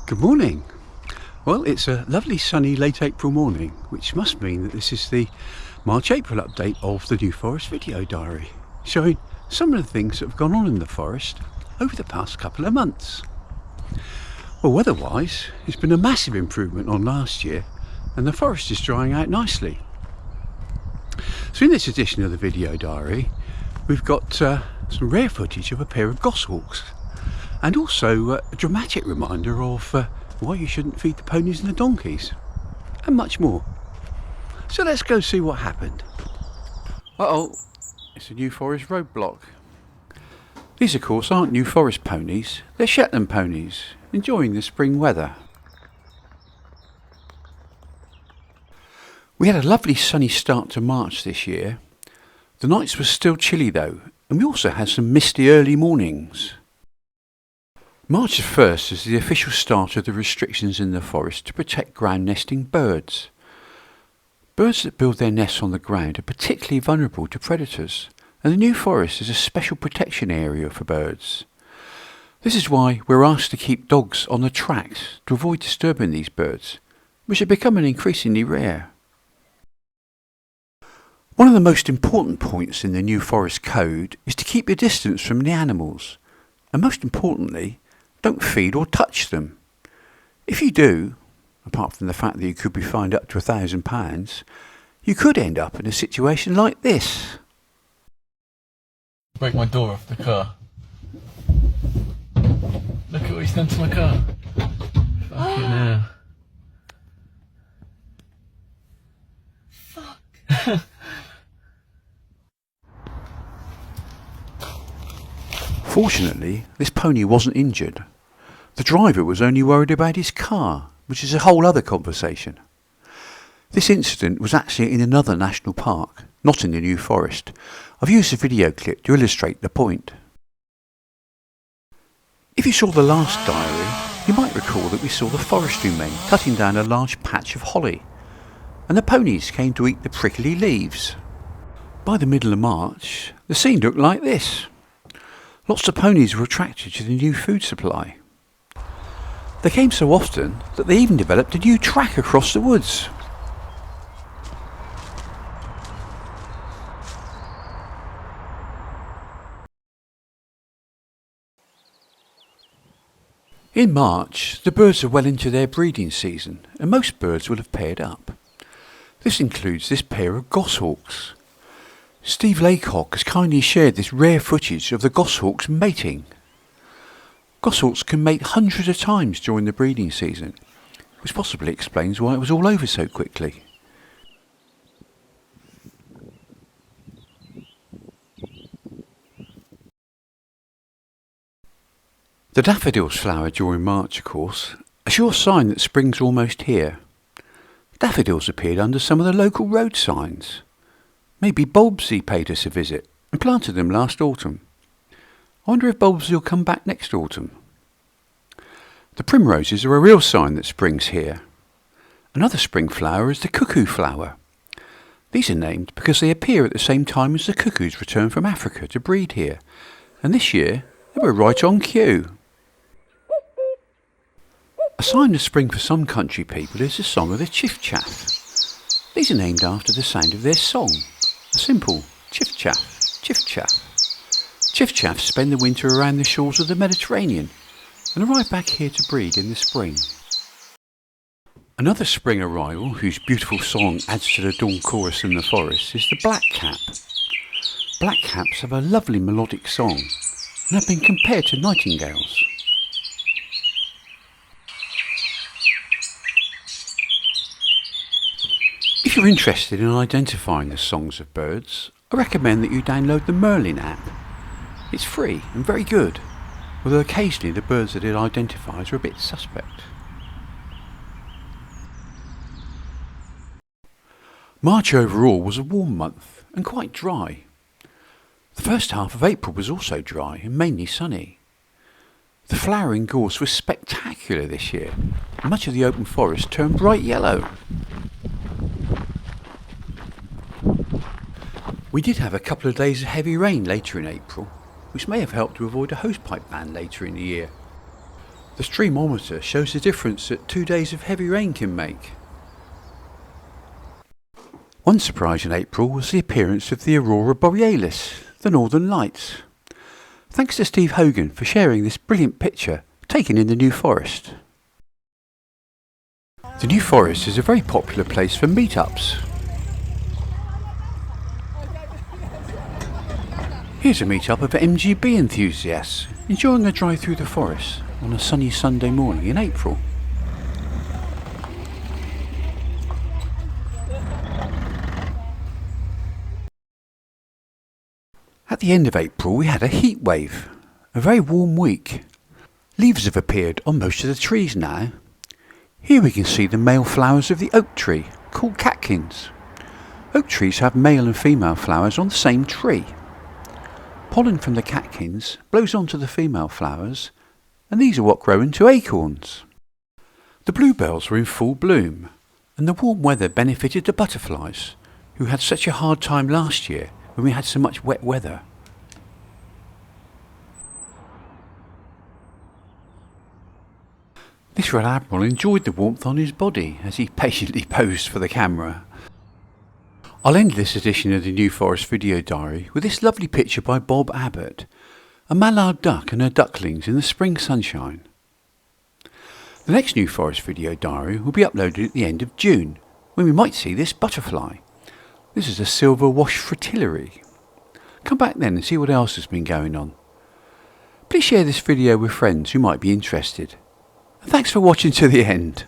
Good morning. Well, it's a lovely sunny late April morning, which must mean that this is the March-April update of the New Forest video diary, showing some of the things that have gone on in the forest over the past couple of months. Well, weather-wise, it's been a massive improvement on last year, and the forest is drying out nicely. So in this edition of the video diary, we've got some rare footage of a pair of goshawks, and also a dramatic reminder of why you shouldn't feed the ponies and the donkeys, and much more. So let's go see what happened. Uh-oh, it's a New Forest roadblock. These of course aren't New Forest ponies, they're Shetland ponies, enjoying the spring weather. We had a lovely sunny start to March this year. The nights were still chilly though, and we also had some misty early mornings. March the 1st is the official start of the restrictions in the forest to protect ground nesting birds. Birds that build their nests on the ground are particularly vulnerable to predators, and the New Forest is a special protection area for birds. This is why we're asked to keep dogs on the tracks to avoid disturbing these birds, which are becoming increasingly rare. One of the most important points in the New Forest Code is to keep your distance from the animals, and most importantly, don't feed or touch them. If you do, apart from the fact that you could be fined up to £1,000, you could end up in a situation like this. Break my door off the car. Look at what he's done to my car. Fucking hell. Fuck. Fortunately, this pony wasn't injured. The driver was only worried about his car, which is a whole other conversation. This incident was actually in another national park, not in the New Forest. I've used a video clip to illustrate the point. If you saw the last diary, you might recall that we saw the forestry men cutting down a large patch of holly, and the ponies came to eat the prickly leaves. By the middle of March, the scene looked like this. Lots of ponies were attracted to the new food supply. They came so often that they even developed a new track across the woods. In March, the birds are well into their breeding season, and most birds will have paired up. This includes this pair of goshawks. Steve Laycock has kindly shared this rare footage of the goshawks mating. Goshawks can mate hundreds of times during the breeding season, which possibly explains why it was all over so quickly. The daffodils flower during March, of course, a sure sign that spring's almost here. Daffodils appeared under some of the local road signs. Maybe Bulbsy paid us a visit and planted them last autumn. I wonder if Bulbsy will come back next autumn. The primroses are a real sign that spring's here. Another spring flower is the cuckoo flower. These are named because they appear at the same time as the cuckoos return from Africa to breed here, and this year they were right on cue. A sign of spring for some country people is the song of the chiff-chaff. These are named after the sound of their song. A simple chiff-chaff, chiff-chaff. Chiff-chaffs spend the winter around the shores of the Mediterranean and arrive back here to breed in the spring. Another spring arrival whose beautiful song adds to the dawn chorus in the forest is the blackcap. Blackcaps have a lovely melodic song and have been compared to nightingales. If you're interested in identifying the songs of birds, I recommend that you download the Merlin app. It's free and very good, although occasionally the birds that it identifies are a bit suspect. March overall was a warm month and quite dry. The first half of April was also dry and mainly sunny. The flowering gorse was spectacular this year. Much of the open forest turned bright yellow. We did have a couple of days of heavy rain later in April, which may have helped to avoid a hosepipe ban later in the year. The Streamometer shows the difference that 2 days of heavy rain can make. One surprise in April was the appearance of the Aurora Borealis, the Northern Lights. Thanks to Steve Hogan for sharing this brilliant picture taken in the New Forest. The New Forest is a very popular place for meetups. Here's a meetup of MGB enthusiasts enjoying a drive through the forest on a sunny Sunday morning in April. At the end of April we had a heat wave, a very warm week. Leaves have appeared on most of the trees now. Here we can see the male flowers of the oak tree, called Catkins. Oak trees have male and female flowers on the same tree. Pollen from the catkins blows onto the female flowers, and these are what grow into acorns. The bluebells were in full bloom, and the warm weather benefited the butterflies, who had such a hard time last year when we had so much wet weather. This red Admiral enjoyed the warmth on his body as he patiently posed for the camera. I'll end this edition of the New Forest Video Diary with this lovely picture by Bob Abbott, a mallard duck and her ducklings in the spring sunshine. The next New Forest Video Diary will be uploaded at the end of June, when we might see this butterfly. This is a silver wash fritillary. Come back then and see what else has been going on. Please share this video with friends who might be interested. Thanks for watching to the end.